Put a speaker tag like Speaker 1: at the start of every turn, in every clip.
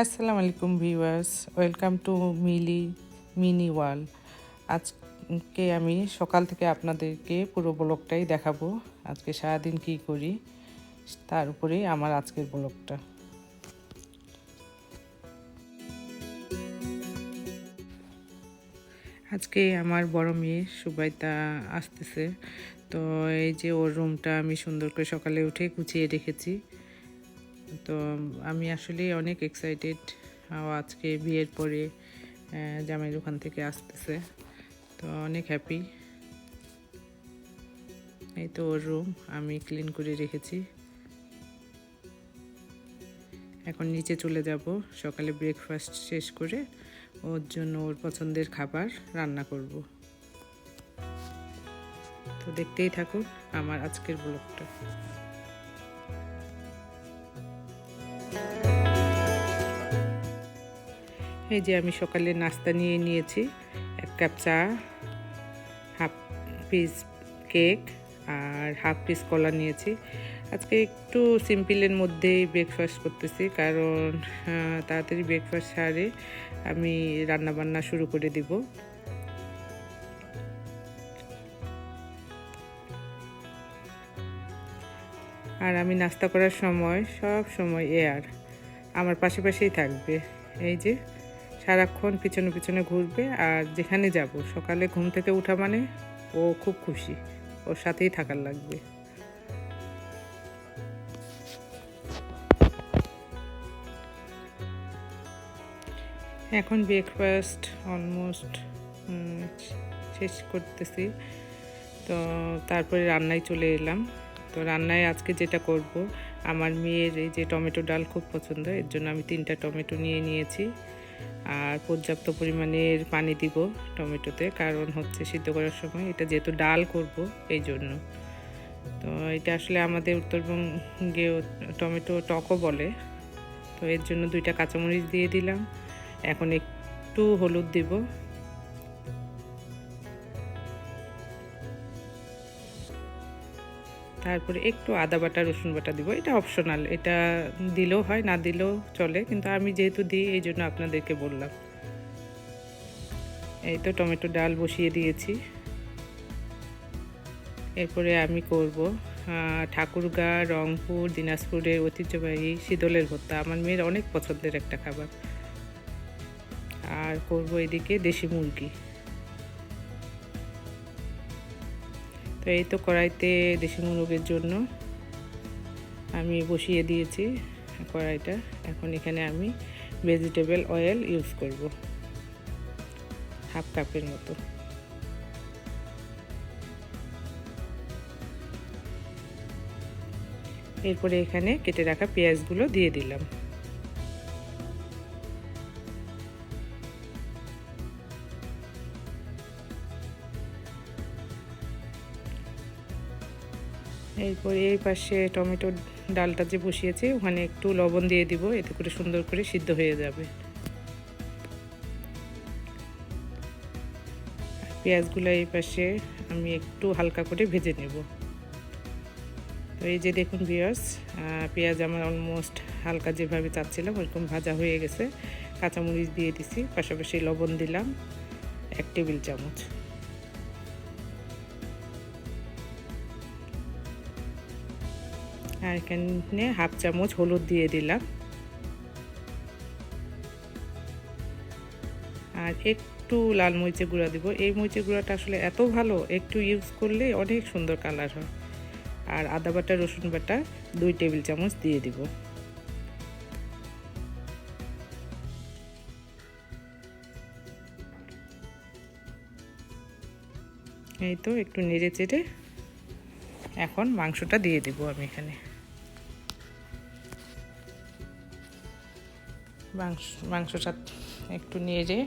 Speaker 1: আসসালামু আলাইকুম viewers, welcome to mini world. আজকে আমি সকাল থেকে আপনাদেরকে পুরো ব্লগটাই দেখাবো। আজকে সারাদিন কী করি তার উপরেই আমার আজকের ব্লগটা। আজকে আমার বড় মেয়ে সুবাইতা আসতেছে, তো এই যে ওর রুমটা আমি সুন্দর করে সকালে উঠে গুছিয়ে রেখেছি। তো আমি আসলে অনেক এক্সাইটেড, আজকে বিয়ের পরে জামাইয়ের ওখান থেকে আসতেছে, তো অনেক হ্যাপি। এই তো ওর রুম আমি ক্লিন করে রেখেছি। এখন নিচে চলে যাব, সকালে ব্রেকফাস্ট শেষ করে ওর জন্য ওর পছন্দের খাবার রান্না করব। তো দেখতেই থাকুন আমার আজকের ব্লগটা। এই যে আমি সকালে নাস্তা নিয়ে নিয়েছি, 1 কাপ চা, হাফ পিস কেক আর হাফ পিস কলা নিয়েছি। আজকে একটু সিম্পলের মধ্যেই ব্রেকফাস্ট করতেছি, কারণ তাড়াতাড়ি ব্রেকফাস্ট সারে আমি রান্নাবান্না শুরু করে দিব। আর আমি নাস্তা করার সময় সব সময় এয়ার আমার পাশেই থাকবে। এই যে সারাক্ষণ পিছনে পিছনে ঘুরবে, আর যেখানে যাব সকালে ঘুম থেকে উঠা মানে ও খুব খুশি, ওর সাথেই থাকার লাগবে। এখন ব্রেকফাস্ট অলমোস্ট শেষ করতেছি, তো তারপরে রান্নায় চলে এলাম। তো রান্নায় আজকে যেটা করব, আমার মেয়ের এই যে টমেটো ডাল খুব পছন্দ, এর জন্য আমি 3টা টমেটো নিয়ে নিয়েছি। আর পর্যাপ্ত পরিমাণের পানি দিব টমেটোতে, কারণ হচ্ছে সিদ্ধ করার সময় এটা যেহেতু ডাল করব এই জন্য। তো এটা আসলে আমাদের উত্তরবঙ্গে টমেটো টকও বলে, তো এর জন্য 2টা কাঁচামরিচ দিয়ে দিলাম। এখন একটু হলুদ দিব, তারপরে একটু আদা বাটা রসুন বাটা দিব। এটা অপশনাল, এটা দিলেও হয় না দিলেও চলে, কিন্তু আমি যেহেতু দিই এই জন্য আপনাদেরকে বললাম। এই তো টমেটো ডাল বসিয়ে দিয়েছি। এরপরে আমি করব ঠাকুরগাঁ, রংপুর, দিনাজপুরের ঐতিহ্যবাহী শীতলের ভর্তা, আমার মেয়ের অনেক পছন্দের একটা খাবার। আর করব এদিকে দেশি মুরগি। তো এই তো কড়াইতে দেশি মুরগির জন্য আমি বসিয়ে দিয়েছি কড়াইটা। এখন এখানে আমি ভেজিটেবল অয়েল ইউজ করব হাফ কাপের মতো। এরপরে এখানে কেটে রাখা পেঁয়াজগুলো দিয়ে দিলাম। এরপরে এই পাশে টমেটো ডালটা যে বসিয়েছি ওখানে একটু লবণ দিয়ে দিব, এতে করে সুন্দর করে সিদ্ধ হয়ে যাবে। পেঁয়াজগুলো এই পাশে আমি একটু হালকা করে ভেজে নেব। তো এই যে দেখুন ভিউয়ার্স, পেঁয়াজ আমার অলমোস্ট হালকা যেভাবে চাচ্ছিলাম ওরকম ভাজা হয়ে গেছে। কাঁচামরিচ দিয়ে দিছি, পাশাপাশি লবণ দিলাম 1 টেবিল চামচ। আর এখানে হাফ চামচ হলুদ দিয়ে দিলাম। আর একটু লাল মরিচের গুঁড়া দিব। এই মরিচের গুঁড়াটা আসলে এত ভালো, একটু ইউজ করলে অনেক সুন্দর কালার হয়। আর আদা বাটা রসুন বাটা 2 টেবিল চামচ দিয়ে দিব। এই তো একটু নেড়ে চেড়ে এখন মাংসটা দিয়ে দিব আমি এখানে। মাংসটা একটু নেড়ে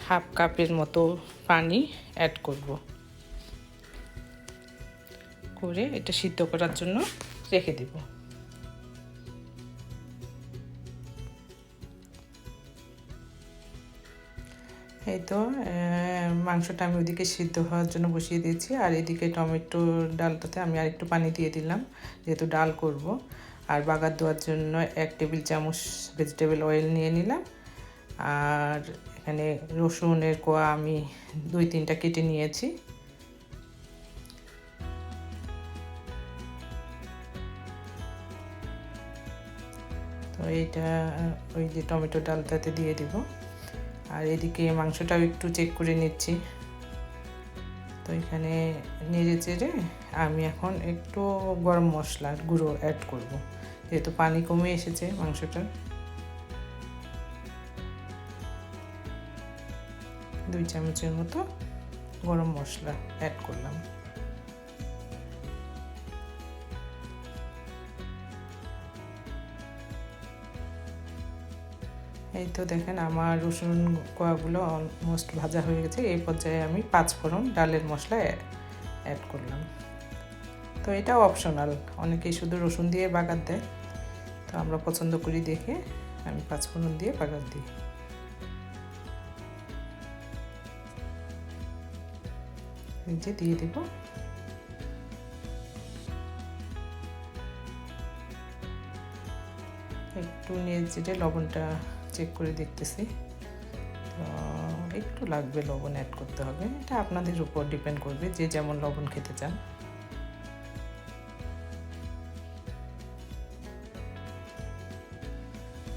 Speaker 1: হাফ কাপের মতো পানি অ্যাড করব, করে এটা সিদ্ধ করার জন্য রেখে দেব। এই তো মাংসটা আমি ওইদিকে সিদ্ধ হওয়ার জন্য বসিয়ে দিয়েছি, আর এদিকে টমেটো ডালটাতে আমি আর একটু পানি দিয়ে দিলাম, যেহেতু ডাল করব। আর বাগার দেওয়ার জন্য 1 টেবিল চামচ ভেজিটেবল অয়েল নিয়ে নিলাম। আর এখানে রসুনের কোয়া আমি 2-3টা কেটে নিয়েছি। তো এইটা ওই যে টমেটো ডালটাতে দিয়ে দিব। আর এদিকে মাংসটাও একটু চেক করে নিচ্ছি। তো এখানে নেড়ে চেড়ে আমি এখন একটু গরম মশলার গুঁড়ো অ্যাড করব, যেহেতু পানি কমে এসেছে মাংসটার। 2 চামচের মতো গরম মশলা অ্যাড করলাম। এই তো দেখেন আমার রসুন কোয়াগুলো অলমোস্ট ভাজা হয়ে গেছে। এই পর্যায়ে আমি 5 ফোড়ন ডালের মশলা অ্যাড করলাম। তো এটাও অপশনাল, অনেকেই শুধু রসুন দিয়ে বাগার দেয়, তো আমরা পছন্দ করি দেখে আমি 5 ফোড়ন দিয়ে বাগার দিই। এই যে দিয়ে দিব। একটু নেড়ে লবণটা চেক করে দেখতেছি, তো একটু লাগবে, লবণ অ্যাড করতে হবে। এটা আপনাদের উপর ডিপেন্ড করবে, যে যেমন লবণ খেতে চান।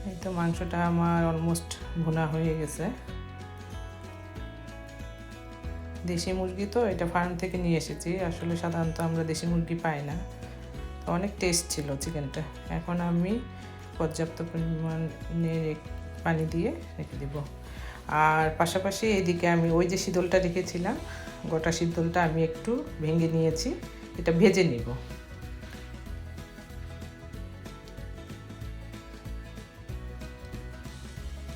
Speaker 1: এই তো মাংসটা আমার অলমোস্ট ভুনা হয়ে গেছে। দেশি মুরগি তো, এটা ফার্ম থেকে নিয়ে এসেছি। আসলে সাধারণত আমরা দেশি মুরগি পাই না, তো অনেক টেস্ট ছিল চিকেনটা। এখন আমি পর্যাপ্ত পরিমাণে পানি দিয়ে রেখে দেব। আর পাশাপাশি এদিকে আমি ওই যে শীতলটা রেখেছিলাম, গোটা শীতলটা আমি একটু ভেঙে নিয়েছি, এটা ভেজে নিব।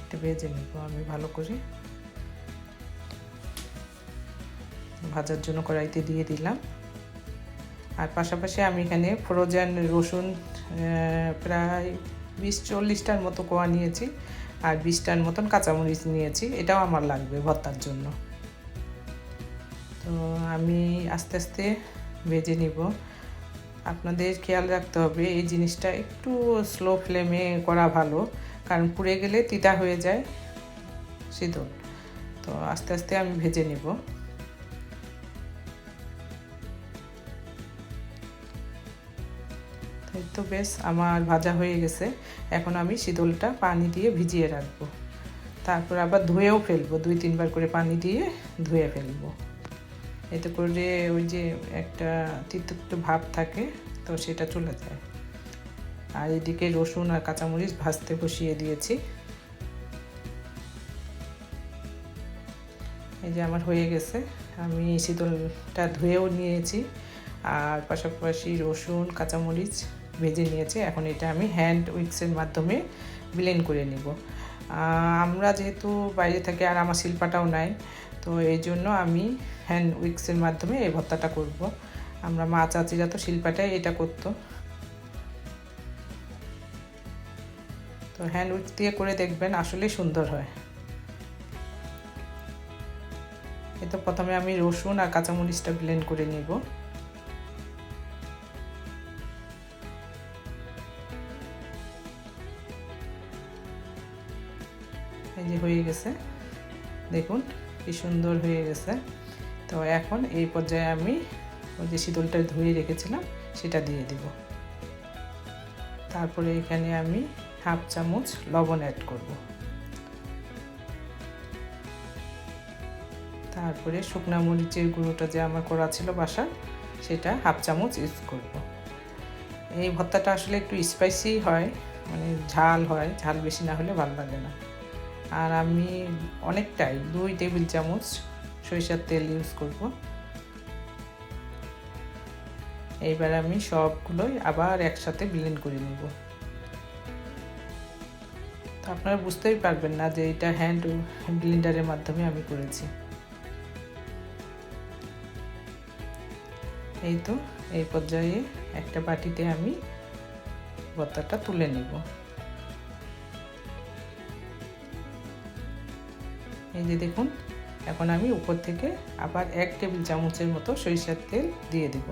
Speaker 1: এটা ভেজে নিব আমি ভালো করে। ভাজার জন্য কড়াইতে দিয়ে দিলাম। আর পাশাপাশি আমি এখানে ফ্রোজেন রসুন প্রায় 20-40টার মতো কোয়া নিয়েছি, আর 20টার মতন কাঁচামরিচ নিয়েছি। এটাও আমার লাগবে ভর্তার জন্য। তো আমি আস্তে আস্তে ভেজে নিব। আপনাদের খেয়াল রাখতে হবে, এই জিনিসটা একটু স্লো ফ্লেমে করা ভালো, কারণ পুড়ে গেলে তিতা হয়ে যায় শীতল। তো আস্তে আস্তে আমি ভেজে নিব। এই তো বেশ আমার ভাজা হয়ে গেছে। এখন আমি শীতলটা পানি দিয়ে ভিজিয়ে রাখবো, তারপর আবার ধুয়েও ফেলবো, 2-3 বার করে পানি দিয়ে ধুয়ে ফেলবো। এতে করে ওই যে একটা তিতো ভাব থাকে, তো সেটা চলে যায়। আর এদিকে রসুন আর কাঁচামরিচ ভাজতে বসিয়ে দিয়েছি। এই যে আমার হয়ে গেছে, আমি শীতলটা ধুয়েও নিয়েছি, আর পাশাপাশি রসুন কাঁচামরিচ ভেজে নিয়েছি। এখন এটা আমি হ্যান্ড উইক্সের মাধ্যমে ব্লেন্ড করে নিব। আমরা যেহেতু বাইরে থাকি আর আমার শিল্পাটাও নাই, তো এই জন্য আমি হ্যান্ড উইক্সের মাধ্যমে এই ভর্তাটা করব। আমরা মা চাচিরা তো শিল্পাটাই এটা করতো, তো হ্যান্ড উইক্স দিয়ে করে দেখবেন, আসলেই সুন্দর হয়। এই তো প্রথমে আমি রসুন আর কাঁচামরিচটা ব্লেন্ড করে নিব। এই যে হয়ে গেছে, দেখুন কি সুন্দর হয়ে গেছে। তো এখন এই পর্যায়ে আমি ওই যে শীতলটা ধুয়ে রেখেছিলাম সেটা দিয়ে দিব। তারপরে এখানে আমি 1/2 চামচ লবণ অ্যাড করব। তারপরে শুকনা মরিচের গুঁড়োটা যে আমার করা ছিল বাসার, সেটা 1/2 চামচ ইউজ করব। এই ভর্তাটা আসলে একটু স্পাইসি হয়, মানে ঝাল হয়, ঝাল বেশি না হলে ভালো লাগে না। আর আমি অনেকটাই 2 টেবিল চামচ সরিষার তেল ইউজ করব। এইবার আমি সবগুলোই আবার একসাথে ব্লেন্ড করে নেব। তো আপনারা বুঝতেই পারবেন না যে এটা হ্যান্ড ব্লেন্ডারের মাধ্যমে আমি করেছি। এই তো এই পর্যায়ে একটা বাটিতে আমি ভর্তাটা তুলে নেব। এই যে দেখুন, এখন আমি উপর থেকে আবার 1 টেবিল চামচের মতো সরিষার তেল দিয়ে দেব।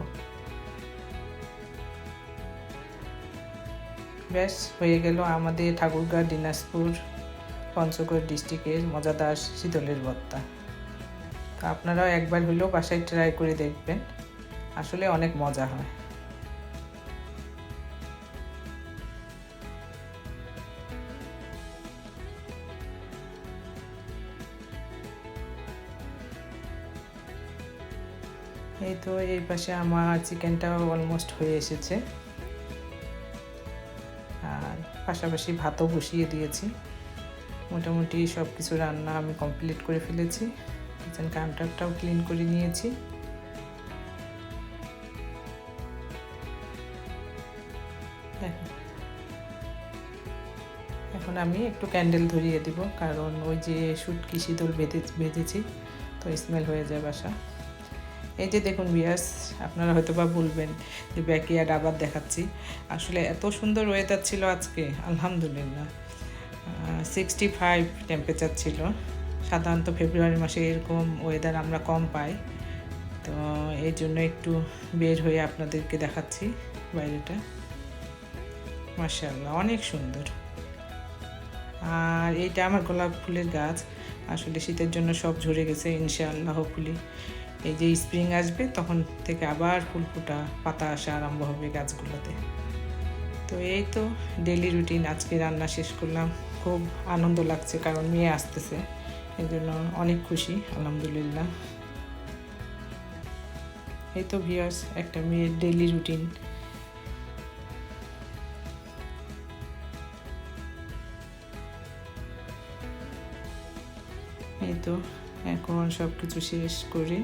Speaker 1: ব্যাস হয়ে গেল আমাদের ঠাকুরগাঁও দিনাজপুর পঞ্চগড় ডিস্ট্রিক্টের মজাদার শীতলের ভর্তা। তো আপনারাও একবার হলেও বাসায় ট্রাই করে দেখবেন, আসলে অনেক মজা হয়। এই তো এই পাশে আমার চিকেনটাও অলমোস্ট হয়ে এসেছে, আর পাশাপাশি ভাতও বসিয়ে দিয়েছি। মোটামুটি সব কিছু রান্না আমি কমপ্লিট করে ফেলেছি। কিচেন কাউন্টারটাও ক্লিন করে নিয়েছি। এখন আমি একটু ক্যান্ডেল ধরিয়ে দিব, কারণ ওই যে শুটকি শীতল বেঁধেছি তো স্মেল হয়ে যায় বাসা। এই যে দেখুন ভিউয়ার্স, আপনারা হয়তো বা বলবেন যে ব্যাকইয়ার্ড আবার দেখাচ্ছি। আসলে এত সুন্দর ওয়েদার ছিল আজকে, আলহামদুলিল্লাহ। 65 টেম্পারেচার ছিল। সাধারণত ফেব্রুয়ারি মাসে এরকম ওয়েদার আমরা কম পাই, তো এই জন্য একটু বের হয়ে আপনাদেরকে দেখাচ্ছি বাইরেটা। মাশাআল্লাহ, অনেক সুন্দর। আর এইটা আমার গোলাপ ফুলের গাছ, আসলে শীতের জন্য সব ঝরে গেছে। ইনশাআল্লাহ হোপফুলি এই যে স্প্রিং আসবে তখন থেকে আবার ফুল ফোটা, পাতা আসা আরম্ভ হবে গাছগুলোতে। তো এই তো ডেলি রুটিন। আজকে রান্না শেষ করলাম, খুব আনন্দ লাগছে কারণ মেয়ে আসতেছে, এই জন্য অনেক খুশি, আলহামদুলিল্লাহ। এই তো ভিউয়ার্স, একটা মেয়ের ডেলি রুটিন। এই তো এখন সব কিছু শেষ করে,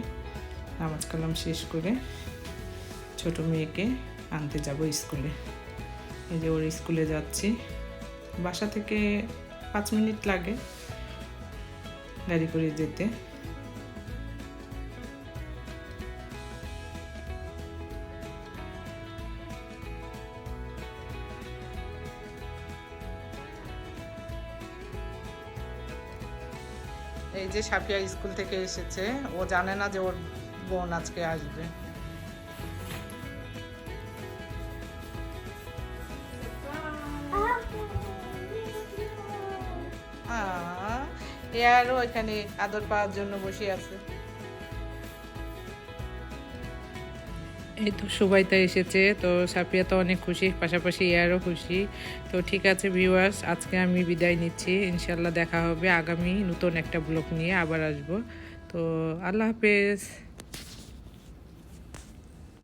Speaker 1: নামাজ কালাম শেষ করে ছোট মেয়েকে আনতে যাব স্কুলে। এই যে ওর স্কুলে যাচ্ছি, বাসা থেকে 5 মিনিট লাগে গাড়ি করে যেতে। এই যে সাফিয়া স্কুল থেকে এসেছে, ও জানে না যে ওর বোন আজকে আসবে। এয়ারও এখানে আদর পাওয়ার জন্য বসে আছে। এই তো সুবাইতা এসেছে, তো সাফিয়া তো অনেক খুশি, পাশাপাশি এয়ারও খুশি। তো ঠিক আছে ভিউয়ার্স, আজকে আমি বিদায় নিচ্ছি। ইনশাল্লাহ দেখা হবে আগামী নতুন একটা ব্লগ নিয়ে, আবার আসবো। তো আল্লাহ হাফেজ।